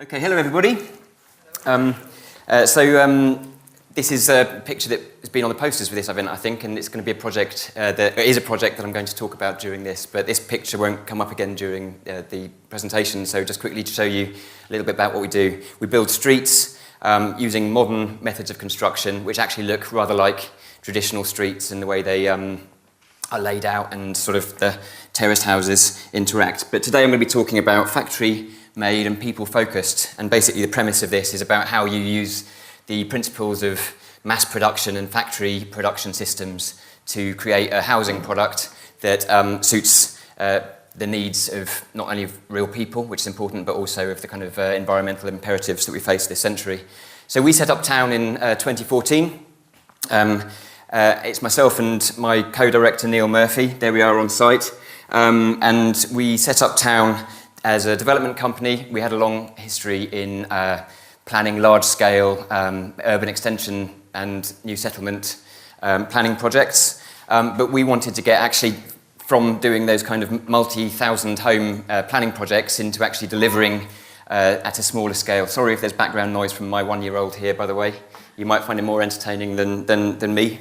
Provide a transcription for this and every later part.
Okay, hello everybody. This is a picture that has been on the posters for this event, I think, and it's going to be a project that I'm going to talk about during this, but this picture won't come up again during the presentation, so just quickly to show you a little bit about what we do. We build streets using modern methods of construction, which actually look rather like traditional streets in the way they are laid out and sort of the terraced houses interact. But today I'm going to be talking about factory-made and people-focused, and basically the premise of this is about how you use the principles of mass production and factory production systems to create a housing product that suits the needs of not only of real people, which is important, but also of the kind of environmental imperatives that we face this century. So we set up Town in 2014. It's myself and my co-director Neil Murphy. There we are on site. And we set up Town as a development company. We had a long history in planning large-scale urban extension and new settlement planning projects. But we wanted to get actually from doing those kind of multi-thousand home planning projects into actually delivering at a smaller scale. Sorry if there's background noise from my one-year-old here, by the way. You might find it more entertaining than me.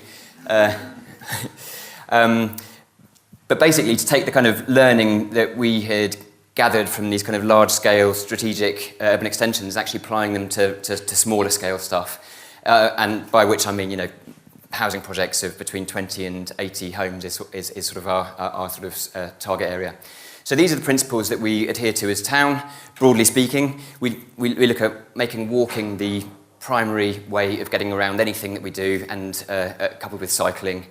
But basically to take the kind of learning that we had gathered from these kind of large-scale strategic urban extensions, actually applying them to smaller scale stuff. And by which I mean, you know, housing projects of between 20 and 80 homes is sort of our sort of target area. So these are the principles that we adhere to as Town. Broadly speaking, we look at making walking the primary way of getting around anything that we do, and coupled with cycling.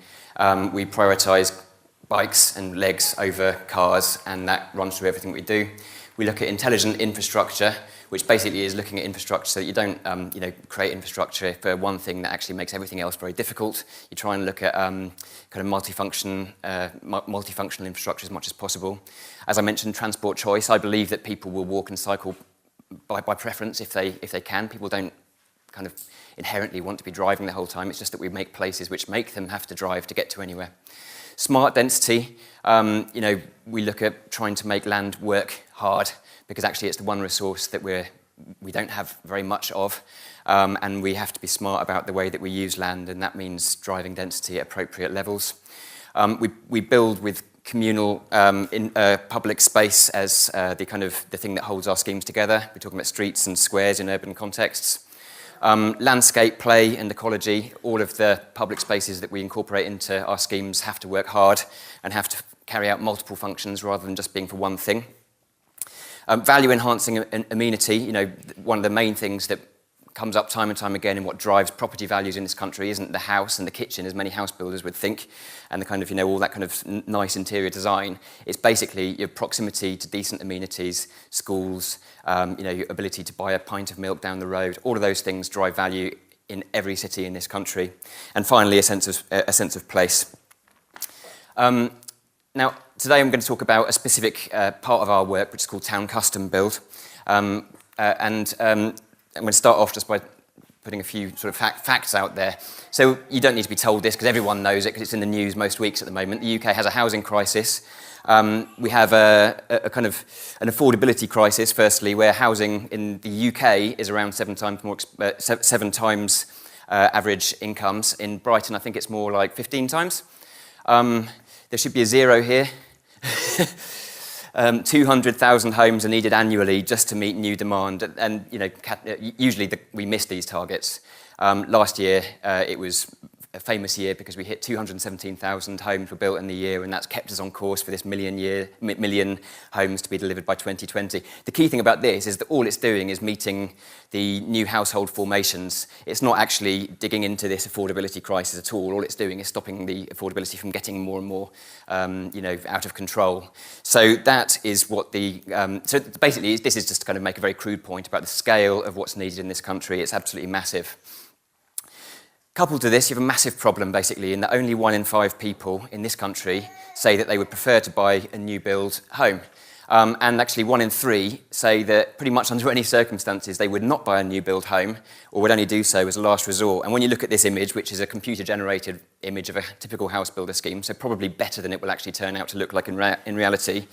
We prioritise bikes and legs over cars, and that runs through everything we do. We look at intelligent infrastructure, which basically is looking at infrastructure so that you don't create infrastructure for one thing that actually makes everything else very difficult. You try and look at kind of multifunctional infrastructure as much as possible. As I mentioned, transport choice. I believe that people will walk and cycle by preference if they can. People don't kind of inherently want to be driving the whole time. It's just that we make places which make them have to drive to get to anywhere. Smart density, we look at trying to make land work hard, because actually it's the one resource that we don't have very much of, and we have to be smart about the way that we use land, and that means driving density at appropriate levels. We build with communal public space as the thing that holds our schemes together. We're talking about streets and squares in urban contexts. Landscape, play and ecology, all of the public spaces that we incorporate into our schemes have to work hard and have to carry out multiple functions rather than just being for one thing. Value enhancing amenity, one of the main things that comes up time and time again in what drives property values in this country isn't the house and the kitchen, as many house builders would think, and the kind of, all that kind of nice interior design. It's basically your proximity to decent amenities, schools, your ability to buy a pint of milk down the road. All of those things drive value in every city in this country. And finally, a sense of place. Now, today I'm going to talk about a specific part of our work, which is called Town Custom Build. I'm going to start off just by putting a few sort of facts out there. So you don't need to be told this because everyone knows it because it's in the news most weeks at the moment. The UK has a housing crisis. We have a kind of an affordability crisis, firstly, where housing in the UK is around seven times average incomes. In Brighton, I think it's more like 15 times. There should be a zero here. 200,000 homes are needed annually just to meet new demand, and usually we miss these targets. Last year it was a famous year because we hit 217,000 homes were built in the year, and that's kept us on course for this million homes to be delivered by 2020. The key thing about this is that all it's doing is meeting the new household formations. It's not actually digging into this affordability crisis at all. All it's doing is stopping the affordability from getting more and more, out of control. So that is what so basically this is just to kind of make a very crude point about the scale of what's needed in this country. It's absolutely massive. Coupled to this, you have a massive problem, basically, in that only 1 in 5 people in this country say that they would prefer to buy a new build home. And actually 1 in 3 say that pretty much under any circumstances they would not buy a new build home or would only do so as a last resort. And when you look at this image, which is a computer-generated image of a typical house builder scheme, so probably better than it will actually turn out to look like in reality,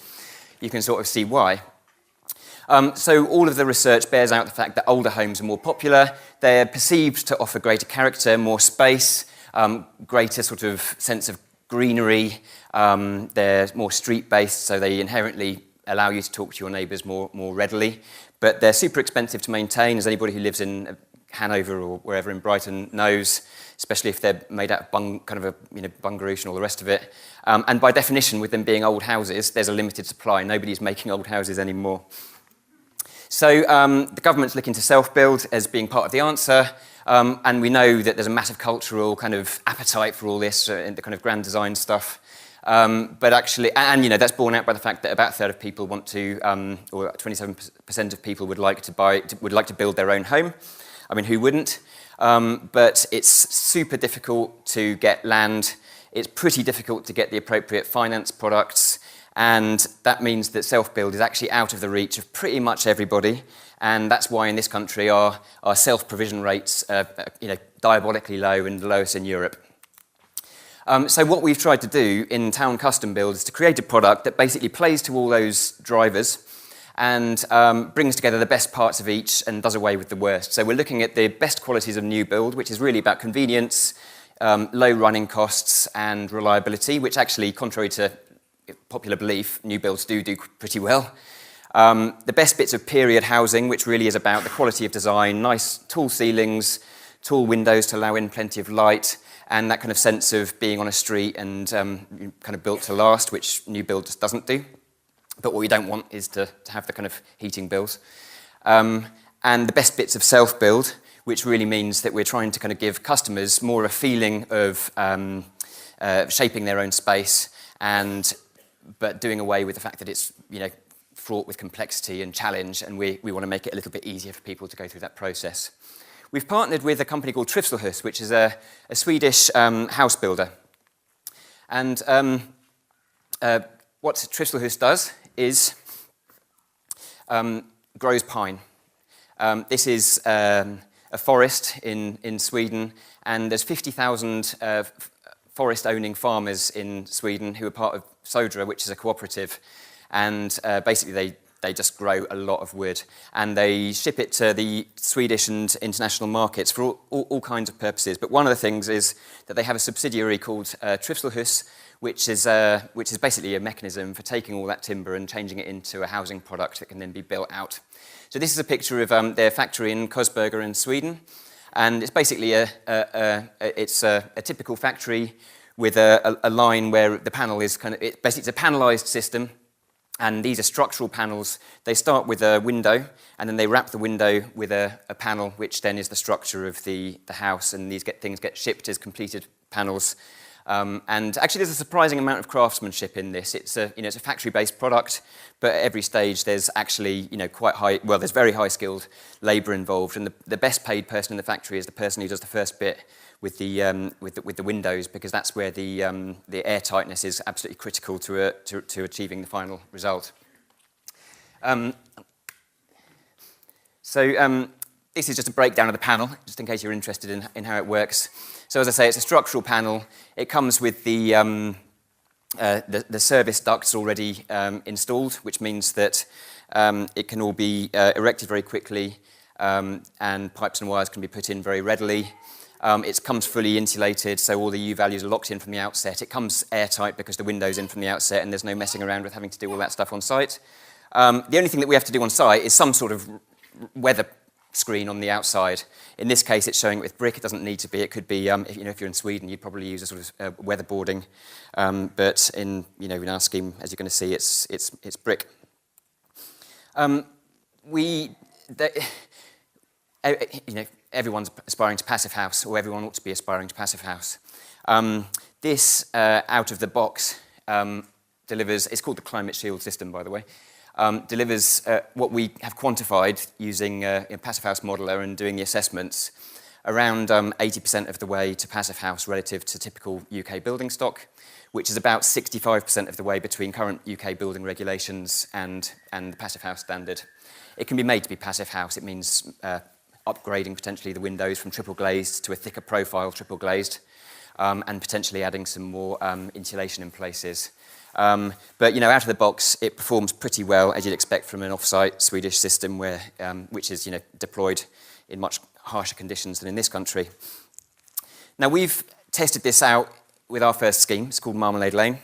you can sort of see why. So all of the research bears out the fact that older homes are more popular. They're perceived to offer greater character, more space, greater sort of sense of greenery. They're more street-based, so they inherently allow you to talk to your neighbours more readily. But they're super expensive to maintain, as anybody who lives in Hanover or wherever in Brighton knows, especially if they're made out of bungaroos and all the rest of it. And by definition, with them being old houses, there's a limited supply. Nobody's making old houses anymore. So the government's looking to self-build as being part of the answer. And we know that there's a massive cultural kind of appetite for all this, and the kind of grand design stuff. But actually, and that's borne out by the fact that about a third of people want to, or 27% of people would like to build their own home. I mean, who wouldn't? But it's super difficult to get land. It's pretty difficult to get the appropriate finance products. And that means that self-build is actually out of the reach of pretty much everybody. And that's why in this country our self-provision rates are diabolically low and the lowest in Europe. So what we've tried to do in Town Custom Build is to create a product that basically plays to all those drivers and brings together the best parts of each and does away with the worst. So we're looking at the best qualities of new build, which is really about convenience, low running costs and reliability, which actually, contrary to popular belief, new builds do pretty well. The best bits of period housing, which really is about the quality of design, nice tall ceilings, tall windows to allow in plenty of light, and that kind of sense of being on a street and kind of built to last, which new build just doesn't do. But what we don't want is to have the kind of heating bills. And the best bits of self-build, which really means that we're trying to kind of give customers more a feeling of shaping their own space, but doing away with the fact that it's fraught with complexity and challenge, and we want to make it a little bit easier for people to go through that process. We've partnered with a company called Trivselhus, which is a Swedish house builder. And what Trivselhus does is grows pine. This is a forest in Sweden, and there's 50,000 forest-owning farmers in Sweden who are part of Sodra, which is a cooperative, and basically they just grow a lot of wood, and they ship it to the Swedish and international markets for all kinds of purposes. But one of the things is that they have a subsidiary called Trivselhus, which is basically a mechanism for taking all that timber and changing it into a housing product that can then be built out. So this is a picture of their factory in Kosberger in Sweden, and it's basically a typical factory with a line where the panel is basically it's a panelized system. And these are structural panels. They start with a window, and then they wrap the window with a panel, which then is the structure of the house, and these things get shipped as completed panels. And actually, there's a surprising amount of craftsmanship in this. It's a factory-based product, but at every stage there's actually there's very high-skilled labour involved, and the best-paid person in the factory is the person who does the first bit with the windows, because that's where the air tightness is absolutely critical to achieving the final result. This is just a breakdown of the panel, just in case you're interested in how it works. So as I say, it's a structural panel. It comes with the service ducts already installed, which means that it can all be erected very quickly, and pipes and wires can be put in very readily. It comes fully insulated, so all the U values are locked in from the outset. It comes airtight because the window's in from the outset, and there's no messing around with having to do all that stuff on site. The only thing that we have to do on site is some sort of weather screen on the outside. In this case, it's showing it with brick. It doesn't need to be. It could be, if you're in Sweden, you'd probably use a sort of weatherboarding. But in our scheme, as you're going to see, it's brick. Everyone's aspiring to passive house, or everyone ought to be aspiring to passive house. This out of the box delivers. It's called the Climate Shield system, by the way. Delivers what we have quantified using a passive house modeler and doing the assessments, around 80% of the way to passive house relative to typical UK building stock, which is about 65% of the way between current UK building regulations and the passive house standard. It can be made to be passive house. It means upgrading potentially the windows from triple glazed to a thicker profile triple glazed, and potentially adding some more insulation in places. But out of the box, it performs pretty well, as you'd expect from an off-site Swedish system which is deployed in much harsher conditions than in this country. Now, we've tested this out with our first scheme. It's called Marmalade Lane.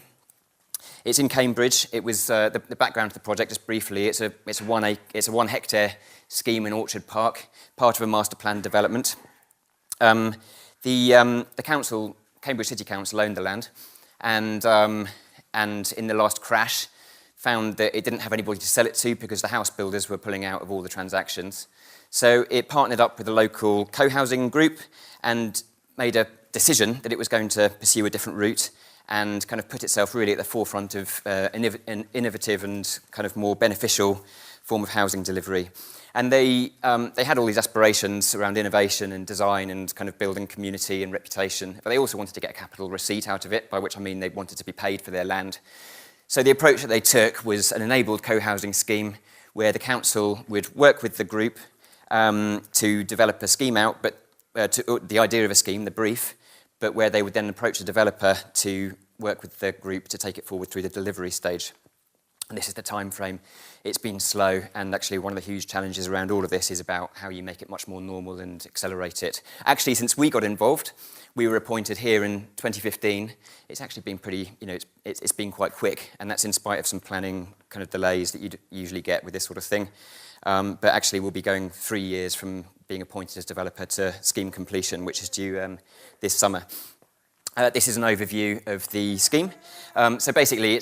It's in Cambridge. It was the background to the project, just briefly. It's a 1 hectare scheme in Orchard Park, part of a master plan development. The council, Cambridge City Council, owned the land, and in the last crash, found that it didn't have anybody to sell it to because the house builders were pulling out of all the transactions. So it partnered up with a local co-housing group and made a decision that it was going to pursue a different route and kind of put itself really at the forefront of an innovative and kind of more beneficial form of housing delivery. And they had all these aspirations around innovation and design and kind of building community and reputation, but they also wanted to get a capital receipt out of it, by which I mean they wanted to be paid for their land. So the approach that they took was an enabled co-housing scheme where the council would work with the group to develop a scheme out, but the idea of a scheme, the brief, but where they would then approach the developer to work with the group to take it forward through the delivery stage. And this is the time frame. It's been slow, and actually one of the huge challenges around all of this is about how you make it much more normal and accelerate it. Actually, since we got involved, we were appointed here in 2015. It's actually been pretty, it's been quite quick, and that's in spite of some planning kind of delays that you'd usually get with this sort of thing. But actually, we'll be going 3 years from being appointed as developer to scheme completion, which is due this summer. This is an overview of the scheme. So basically,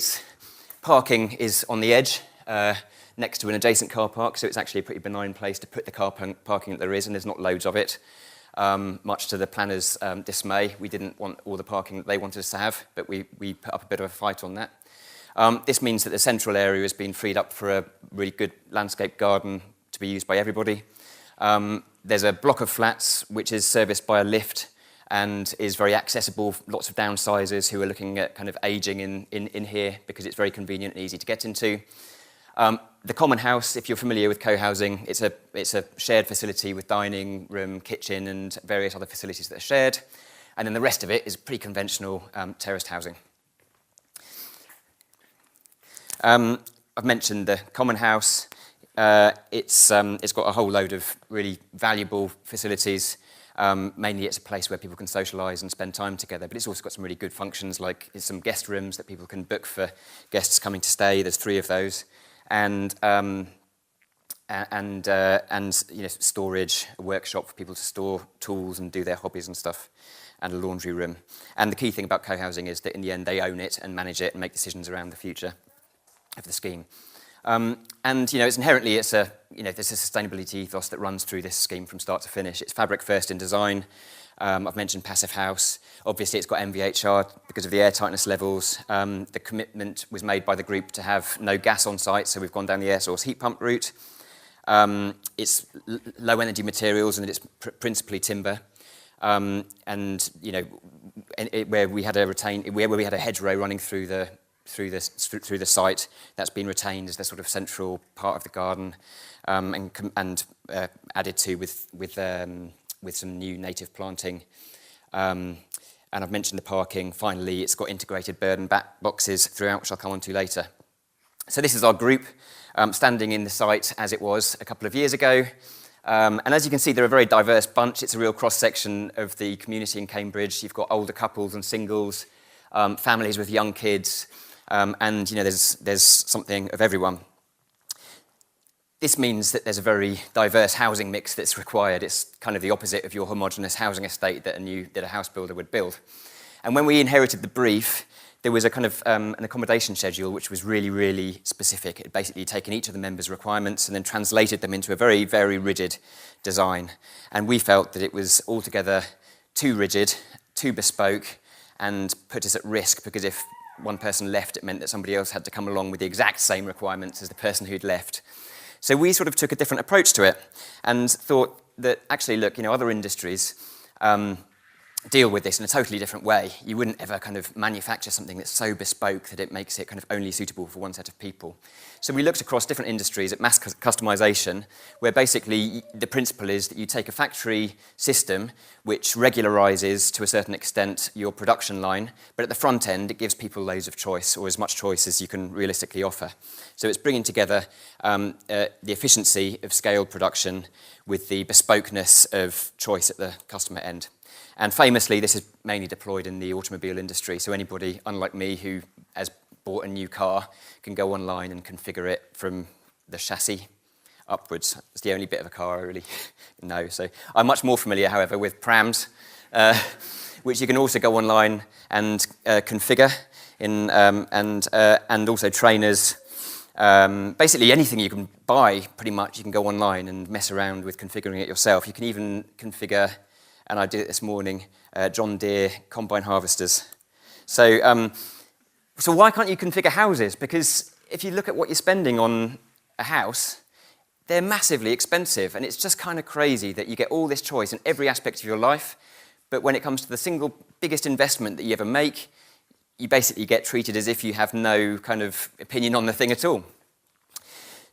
parking is on the edge next to an adjacent car park, so it's actually a pretty benign place to put the car parking that there is, and there's not loads of it. Much to the planners' dismay, we didn't want all the parking that they wanted us to have, but we put up a bit of a fight on that. This means that the central area has been freed up for a really good landscape garden to be used by everybody. There's a block of flats which is serviced by a lift and is very accessible. Lots of downsizers who are looking at kind of ageing in here because it's very convenient and easy to get into. The common house, if you're familiar with co-housing, it's a shared facility with dining room, kitchen, and various other facilities that are shared. And then the rest of it is pretty conventional terraced housing. I've mentioned the common house. It's got a whole load of really valuable facilities. Mainly it's a place where people can socialise and spend time together, but it's also got some really good functions, like some guest rooms that people can book for guests coming to stay. There's 3 of those. And storage, a workshop for people to store tools and do their hobbies and stuff, and a laundry room. And the key thing about co-housing is that in the end they own it and manage it and make decisions around the future of the scheme. It's inherently, there's a sustainability ethos that runs through this scheme from start to finish. It's fabric first in design. I've mentioned passive house. Obviously, it's got MVHR because of the air tightness levels. The commitment was made by the group to have no gas on site, so we've gone down the air source heat pump route. It's low energy materials, and it's principally timber. Where we had a hedgerow running through the site, that's been retained as the sort of central part of the garden, and added to with some new native planting. And I've mentioned the parking. Finally, it's got integrated bird and bat boxes throughout, which I'll come on to later. So this is our group standing in the site as it was a couple of years ago. And as you can see, they're a very diverse bunch. It's a real cross-section of the community in Cambridge. You've got older couples and singles, families with young kids, and there's something of everyone. This means that there's a very diverse housing mix that's required. It's kind of the opposite of your homogenous housing estate that a house builder would build. And when we inherited the brief, there was a kind of an accommodation schedule which was really, really specific. It had basically taken each of the members' requirements and then translated them into a very, very rigid design. And we felt that it was altogether too rigid, too bespoke, and put us at risk, because if one person left, it meant that somebody else had to come along with the exact same requirements as the person who'd left. So we sort of took a different approach to it and thought that actually, look, other industries deal with this in a totally different way. You wouldn't ever kind of manufacture something that's so bespoke that it makes it kind of only suitable for one set of people. So we looked across different industries at mass customization, where basically the principle is that you take a factory system which regularizes to a certain extent your production line, but at the front end it gives people loads of choice, or as much choice as you can realistically offer. So it's bringing together the efficiency of scaled production with the bespokeness of choice at the customer end. And famously, this is mainly deployed in the automobile industry, so anybody, unlike me, who has bought a new car can go online and configure it from the chassis upwards. It's the only bit of a car I really know. So I'm much more familiar, however, with prams, which you can also go online and configure, and also trainers. Basically anything you can buy, pretty much, you can go online and mess around with configuring it yourself. You can even configure, and I did it this morning, John Deere combine harvesters. So why can't you configure houses? Because if you look at what you're spending on a house, they're massively expensive, and it's just kind of crazy that you get all this choice in every aspect of your life, but when it comes to the single biggest investment that you ever make, you basically get treated as if you have no kind of opinion on the thing at all.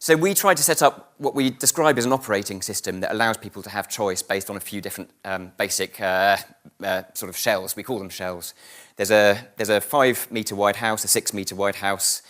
So we tried to set up what we describe as an operating system that allows people to have choice based on a few different basic sort of shells. We call them shells. There's a 5 metre wide house, a 6 metre wide house,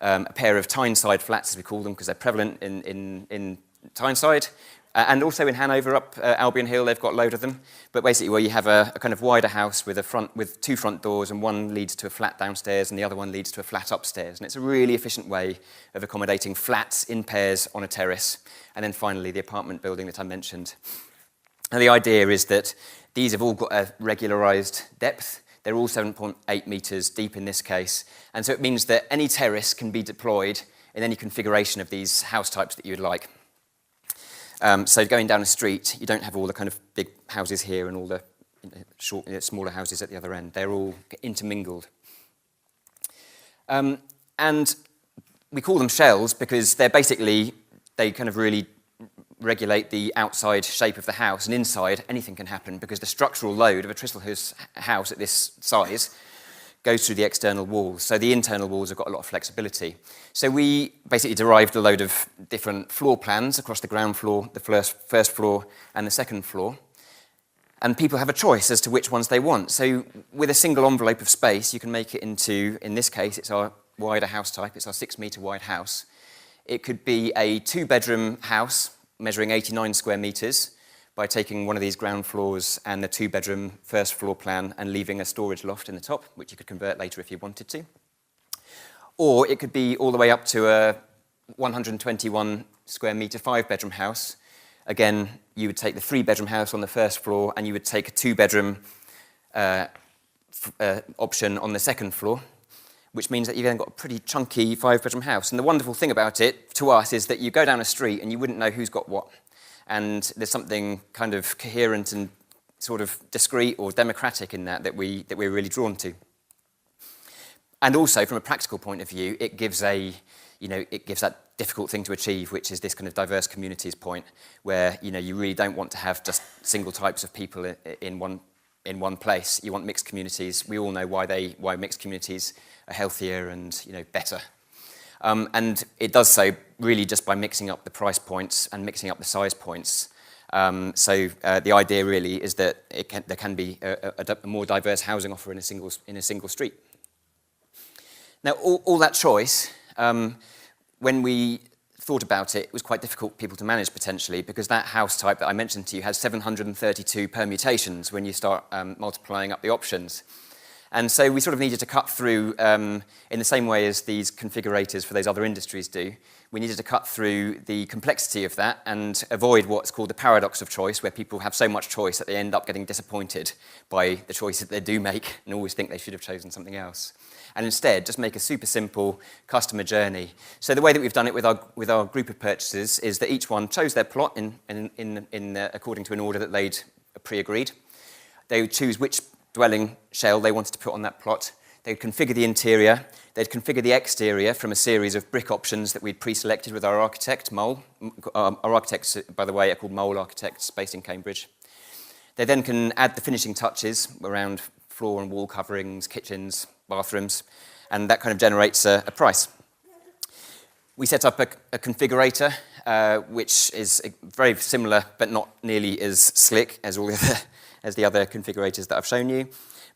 a pair of Tyneside flats, as we call them, because they're prevalent in Tyneside, and also in Hanover up Albion Hill, they've got a load of them. But basically where you have a kind of wider house with with 2 front doors, and one leads to a flat downstairs and the other one leads to a flat upstairs. And it's a really efficient way of accommodating flats in pairs on a terrace. And then finally the apartment building that I mentioned. And the idea is that these have all got a regularized depth. They're all 7.8 metres deep in this case. And so it means that any terrace can be deployed in any configuration of these house types that you would like. So going down a street, you don't have all the kind of big houses here and all the smaller houses at the other end. They're all intermingled. And we call them shells because they're basically, they kind of really regulate the outside shape of the house, and inside anything can happen because the structural load of a Tristlehurst house at this size goes through the external walls. So the internal walls have got a lot of flexibility. So we basically derived a load of different floor plans across the ground floor, the first floor, and the second floor. And people have a choice as to which ones they want. So with a single envelope of space, you can make it into, in this case, it's our wider house type, it's our 6 metre wide house. It could be a 2-bedroom house measuring 89 square metres, by taking one of these ground floors and the 2-bedroom first floor plan and leaving a storage loft in the top, which you could convert later if you wanted to. Or it could be all the way up to a 121 square metre 5-bedroom house. Again, you would take the 3-bedroom house on the first floor and you would take a 2-bedroom option on the second floor, which means that you've then got a pretty chunky 5-bedroom house. And the wonderful thing about it, to us, is that you go down a street and you wouldn't know who's got what. And there's something kind of coherent and sort of discreet or democratic in that we're really drawn to. And also, from a practical point of view, it gives it gives that difficult thing to achieve, which is this kind of diverse communities point, where you really don't want to have just single types of people in one place. You want mixed communities. We all know why mixed communities are healthier and better. And it does so really just by mixing up the price points and mixing up the size points. So the idea really is that there can be a more diverse housing offer in a single street. Now, all that choice, when we thought about it, it was quite difficult for people to manage potentially, because that house type that I mentioned to you has 732 permutations when you start multiplying up the options. And so we sort of needed to cut through, in the same way as these configurators for those other industries do, we needed to cut through the complexity of that and avoid what's called the paradox of choice, where people have so much choice that they end up getting disappointed by the choices they do make and always think they should have chosen something else. And instead, just make a super simple customer journey. So the way that we've done it with our group of purchasers is that each one chose their plot according to an order that they'd pre-agreed. They would choose which dwelling shell they wanted to put on that plot. They'd configure the interior. They'd configure the exterior from a series of brick options that we'd pre-selected with our architect, Mole. Our architects, by the way, are called Mole Architects, based in Cambridge. They then can add the finishing touches around floor and wall coverings, kitchens, bathrooms, and that kind of generates a price. We set up a configurator, which is very similar but not nearly as slick as the other configurators that I've shown you.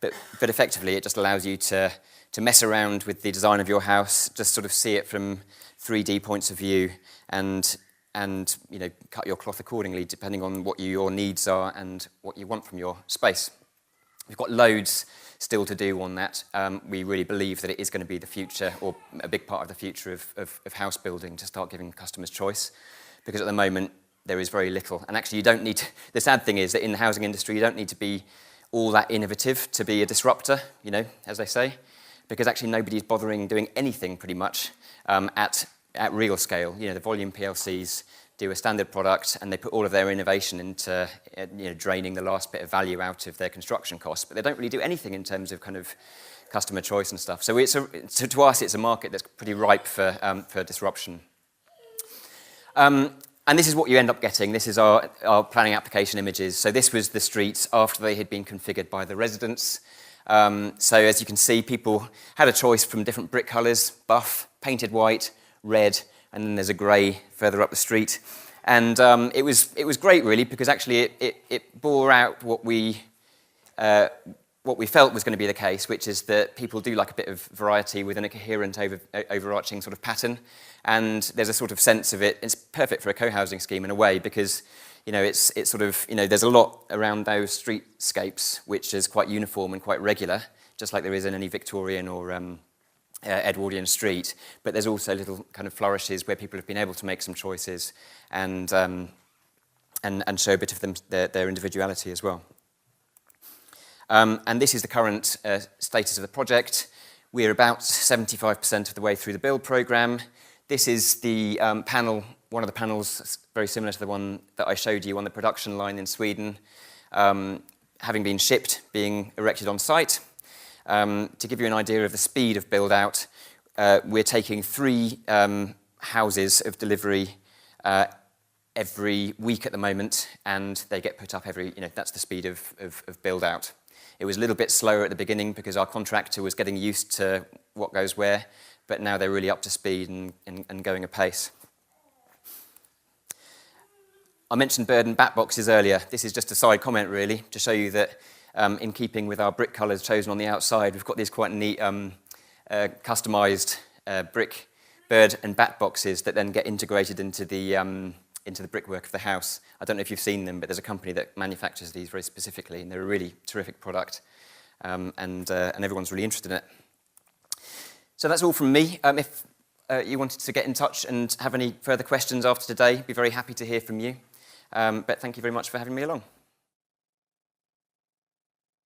But effectively, it just allows you to mess around with the design of your house, just sort of see it from 3D points of view, and cut your cloth accordingly, depending on what your needs are and what you want from your space. We've got loads still to do on that. We really believe that it is going to be the future, or a big part of the future of house building, to start giving customers choice, because at the moment there is very little. And actually, you don't need to, the sad thing is that in the housing industry, you don't need to be all that innovative to be a disruptor, as they say, because actually nobody's bothering doing anything pretty much at real scale. The volume PLCs do a standard product and they put all of their innovation into draining the last bit of value out of their construction costs, but they don't really do anything in terms of kind of customer choice and stuff. So to us, it's a market that's pretty ripe for disruption. And this is what you end up getting. This is our planning application images. So this was the streets after they had been configured by the residents. So as you can see, people had a choice from different brick colours: buff, painted white, red, and then there's a grey further up the street. And it was great, really, because actually it bore out what we felt was going to be the case, which is that people do like a bit of variety within a coherent, overarching sort of pattern. And there's a sort of sense of it. It's perfect for a co-housing scheme in a way, because it's sort of, there's a lot around those streetscapes which is quite uniform and quite regular, just like there is in any Victorian or Edwardian street. But there's also little kind of flourishes where people have been able to make some choices and show a bit of their individuality as well. And this is the current status of the project. We're about 75% of the way through the build program. This is the panel, one of the panels very similar to the one that I showed you on the production line in Sweden, having been shipped, being erected on site. To give you an idea of the speed of build out, we're taking 3 houses of delivery every week at the moment, and they get put up that's the speed of build out. It was a little bit slower at the beginning because our contractor was getting used to what goes where, but now they're really up to speed and going apace. I mentioned bird and bat boxes earlier. This is just a side comment, really, to show you that in keeping with our brick colours chosen on the outside, we've got these quite neat customised brick bird and bat boxes that then get integrated into the brickwork of the house. I don't know if you've seen them, but there's a company that manufactures these very specifically, and they're a really terrific product, and everyone's really interested in it. So that's all from me. If you wanted to get in touch and have any further questions after today, I'd be very happy to hear from you. But thank you very much for having me along.